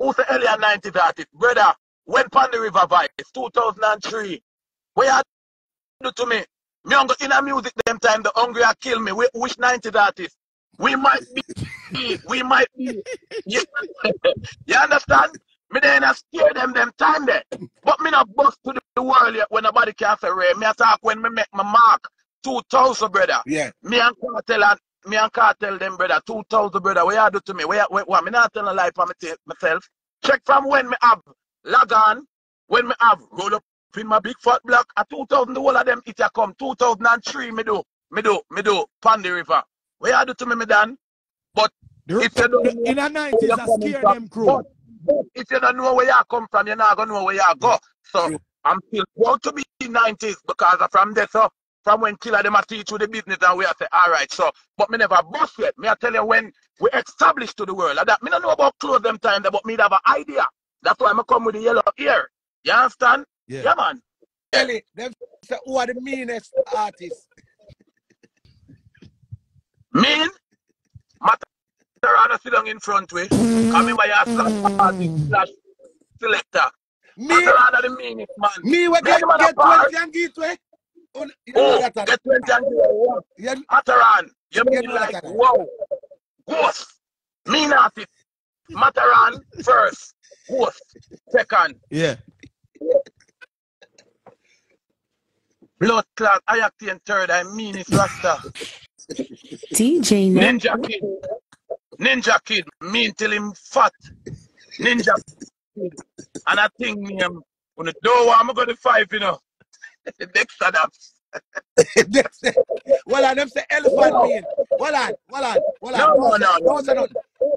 Who's the earlier 90s artist? Brother, when Pan the River Vice, 2003. What you do to me? Me on go in a music them time, the hungry are kill me. Which 90s artist? We might be. You, you understand? Me they not scare them time there. But me not bust to the world yet when nobody can say Ray. Me attack when me make my mark 2000, brother. Yeah. Me and Cartel them, brother, 2000, brother. What you do to me? What? Me not tell a lie for myself. Check from when me have Lagan, when me have roll up in my big fat block. At 2000, the whole of them it a come. 2003, me do. Pan the River. What you do to me, Dan? But if you don't in the 90s, I scare them crew. But if you don't know where you come from, you're not going to know where you go. So I'm still proud to be in the 90s because from there, so from when Killer them a teach you the business and we have say, all right, so, but me never bust yet. Me I tell you when we established to the world. And that me don't know about clothes them time, but me have an idea. That's why I come with the yellow ear. You understand? Yeah man. Ellie, them say who are the meanest artists? Mean? Matarana sit down in front way. Come in by your artist slash selector. Me? Matarana the meanest man. Me we get 20 and get 20. Get 20 and get what? Mataran, you mean like wow. Ghost. Mean artist. Mataran first. Ghost second. Yeah. Blood clot, I acting third, I mean it's Rasta. DJ Ninja Kid, mean till him fat. Ninja Kid. And I think me, on the door, I'm going to 5, you know. Next adapts. Well, them say elephant mean. Hold on. No.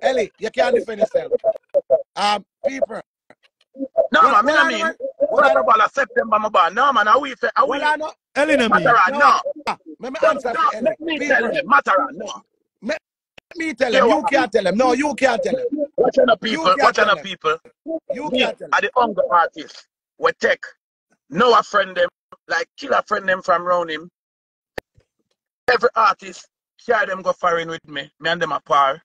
Ellie, you can't defend yourself. People. No, man, I mean, what about September, my band? No, man, Ellie, no, me. No. Let me answer for Ellie. Let me tell him, Mataran, no. Let me tell him, you can't tell him. No, you can't tell him. Watch on the people. You can't tell him. Are the hunger artists. We take, know a friend them, like kill a friend them from around him. Every artist, share them go foreign with me. Me and them a par.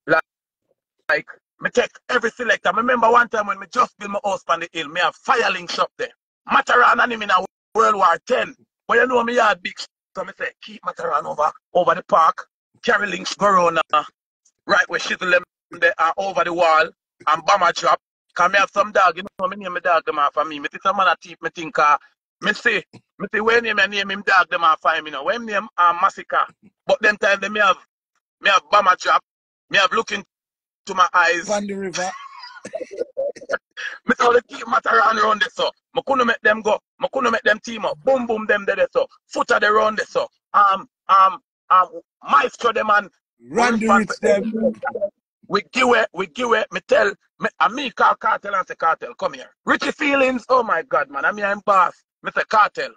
Like, me take every selector. I remember one time when me just build my house on the hill, me have fire links up there. Mataran and him in a World War 10. But you know me yard big. So me say, keep Mataran over the park. Carry links go around right where shizzle them there over the wall and bomber drop. Cause me have some dog, you know, me name my dog them off for me. Me think some man a thief, me think me say when name him dog them off for him, you know. When name Massacre. But them time me have bomber drop. Me have looking to my eyes. Pan the River. Me only keep Mataran around there so. Me couldn't make them go. Me couldn't make them team up. Boom them there so. Footer they round there so. Maestro them and Randy Rich them. We give it. Me tell me call Cartel and say Cartel, come here. Richie Feelings, oh my God, man. I'm boss. Me say Cartel.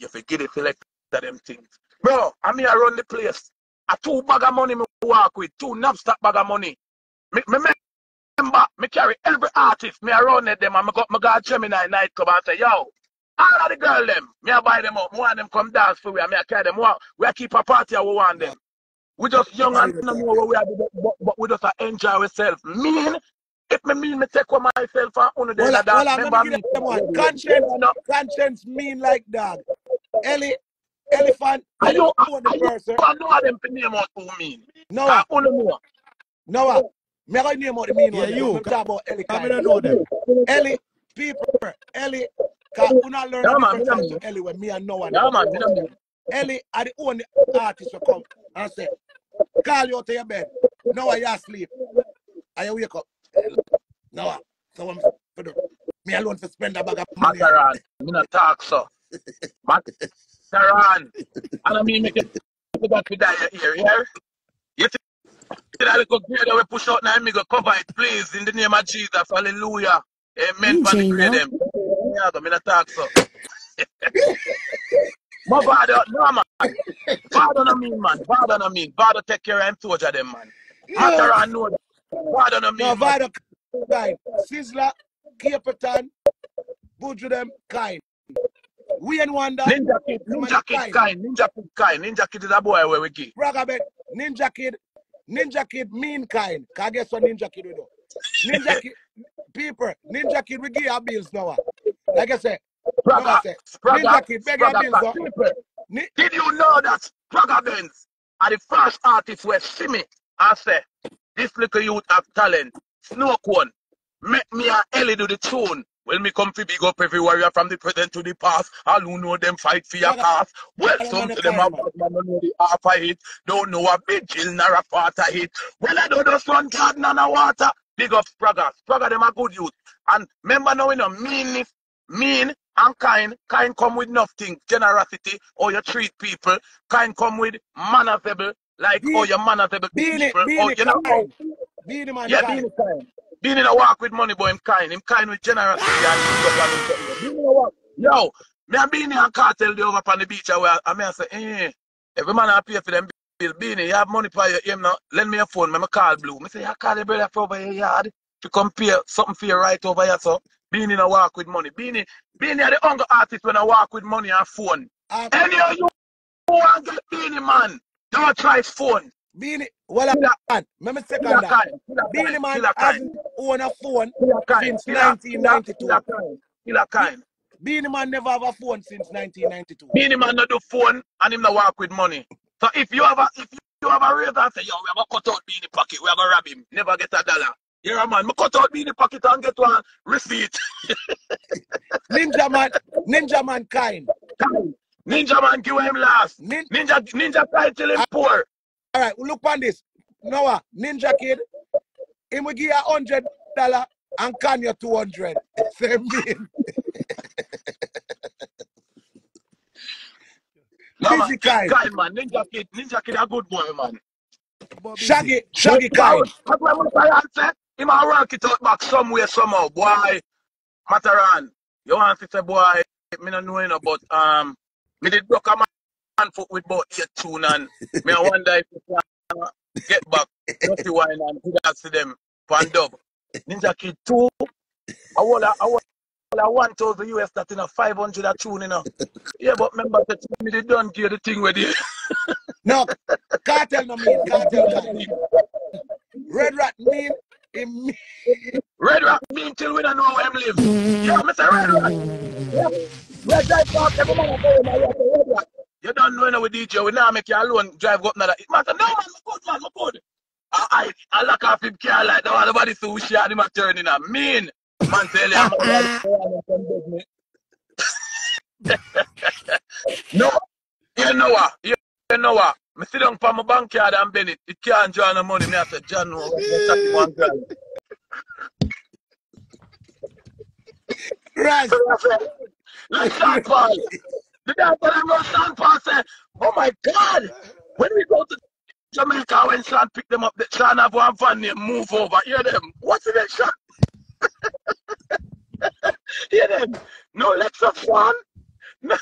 You forget it, select them things. Bro, I run the place. A 2 bag of money me walk with, 2 knapsack bag of money. Me remember, me carry every artist, me around them and me go Gemini night club and say, yo, all of the girl them, me I buy them up, me want them come dance for we, and me I carry them, we keep a party and we want them. We just young and no know what we are doing, but we just enjoy ourselves. If me take for myself and only that, remember me. Conscience mean like dog. Elephant. I know them to name out who mean. Noah. Noah. Me I name out the mean one. You. Talk about Ellie. I don't know them. Ellie, people, Ellie. Cause you not learn the difference to Ellie when me and Noah. Ellie are the only artist who come and say, call you out to your bed. Noah, you asleep. And you wake up. Noah, so I'm for do. Me alone for spend a bag of money. Mataran, me not talk so. Mataran. And I mean make it got to die here, yeah? You think that little grade that we push out now, me go cover it, please, in the name of Jesus. Hallelujah. Amen. For the grade them. Yeah, me not talk so. My father, no man. Father no mean, man. Father no mean. Father take care of him soldier them, man. Mataran know that. Father no mean. No, Father kind. Sizzler, Caperton, Buju them kind. We and Wanda. Ninja Kid kind. Ninja Kid is a boy where we give. Ragabet, Ninja Kid mean kind. Cause guess what Ninja Kid we do? people, Ninja Kid, we give you bills now. Like I said, Spragga, Ninja Kid, beg your bills now. Did you know that Spragga Benz are the first artists where see me and say, this little youth have talent, Snow Cone, make me and Ellie do the tune. When me come to big up every warrior from the present to the past, all who know them fight for your cause. Well, some to them have man don't know the half of it, don't know a big chill nor a part of it. Well, I don't know sun garden and a water. Big up Spragga. Spragga them a good youth. And remember now, you know, mean and kind come with nothing. Generosity, or you treat people. Kind come with manageable, like how you manageable people. Or you know, Beanie man yeah, kind. Beanie kind. Beanie no walk with money, but him kind. Him kind with generosity and Beanie no walk. Yo, me and Beanie and Cartel they over on the beach where I mean I say, every man I pay for them bill. Beanie, you have money for him now. Lend me a phone, me call Blue. Me say, I call your brother for over your yard to compare something for you right over here, so Beanie no walk with money. Beanie are the younger artist when I walk with money and phone. Any of you want to get Beanie, man, don't try phone. Beanie, well, let me second that. Beanie man hasn't owned a phone since 1992. Beanie man never have a phone since 1992. Beanie man not do phone and him no walk with money. So if you have a razor and say, yo, we have a cut out Beanie pocket, we have a rob him, never get $1. Yeah, man, me cut out Beanie pocket and get one receipt. Ninja man kind. Ninja man give him last. Ninja try till him poor. All right, look on this. Noah, Ninja Kid, he will give you $100 and can you 200. Same mean. No, man, kind man. Ninja Kid a good boy, man. Shaggy kind. That's why my say, he might work it out back somewhere, somehow. Boy, Mataran, you want to say, boy, me not know, but me did broke a man foot with about 8 tune, and me I wonder if you can get back, dirty wine and do that to them, pan dub. Ninja Kid 2, I want 1,000 US that in a 500 a tune, you know. Yeah, but remember that me they don't give the thing with you. No, Cartel no mean, Cartel. Red Rat mean, Red Rat mean till we don't know where him live. Yeah, Mr. Red Rat. Yeah. Red Drive Park, every man I go in my Red Rat. You don't know now with DJ, we now make you alone drive up another. Man say, no man, I'm good. I lock off him car like that, nobody so we share him a turn in a mean. Man tell you, no, you know what? I sit down for my bank card and Bennett. It can't draw no money. I said, John, no, $31 grand. Right. Like Sean Paul. The guy that I know Sean Paul said, oh my God, when we go to Jamaica, when Sean pick them up, Sean have one van name, move over. Hear them. What's in that, Sean? Hear them. No Lexus Sean. No.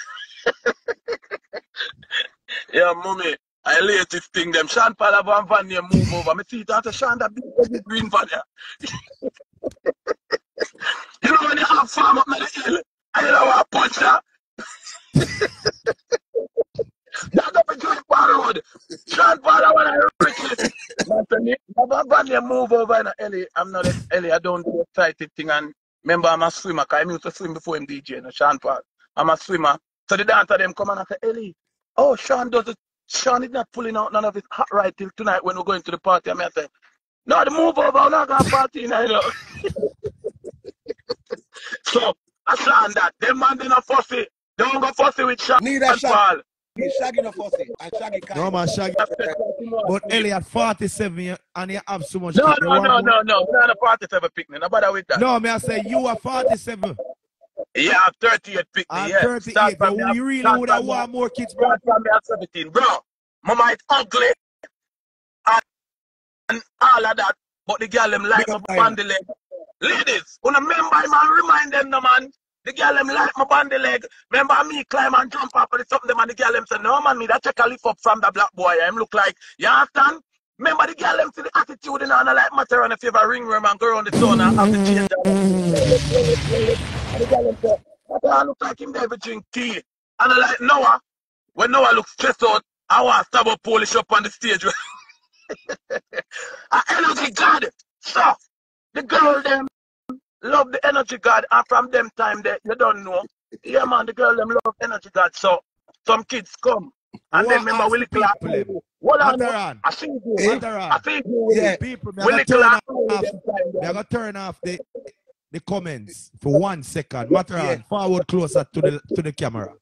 Yeah, mommy. I late this thing them. Sean Paul have one van name, move over. Me see it after Sean that big green van here. You know when you have farm up on the hill, and you know what punch that? That's up a joint bar road. Sean Paul, I want to rich it. Never van move over in Ellie. I'm not Ellie, I don't do excited thing. And remember, I'm a swimmer, because I used to swim before him DJ, you know, Sean Paul. I'm a swimmer. So the dancer them come and I say, Ellie, oh, Sean does it. Sean is not pulling out none of his hot right till tonight when we're going to the party. I say, no, the move over, I'm not going to party, you know. So, I saw that. Them man, they not fussy. Don't go fussy with Sean. Neither Paul. He's Shaggy no fussy. And Shaggy can't. No, man, Shaggy. But Ellie at 47 and you have so much. No. We're not a 47 picnic. No bother with that. No, me I say you are 47. Yeah, I'm 38 picnic. Yeah. 38. But you really would have want more kids, bro. From me at 17. Bro, mama is ugly. And all of that. But the girl them like my bandy leg. Ladies, when I remember, man, remind them, no, man. The girl them like my bandy leg. Remember me climb and jump up and something them and the girl them say, no man, me that check a lift up from the black boy. Him look like, you understand? Remember the girl them see the attitude in and I like matter on if you have a ring room and go around the town and have to change that. And the girl them say, I look like him there drink tea. And I like Noah. When Noah looks stressed out, I want to stab up Polish up on the stage. I energy God. So the girl them love the energy God, and from them time that you don't know. Yeah, man, the girl them love energy God. So some kids come. And then remember Willie Clark. Hold on, I see you. I see you. Yeah. People, Willie Clark. we are going to turn off the comments for 1 second. Mataran, forward closer to the camera.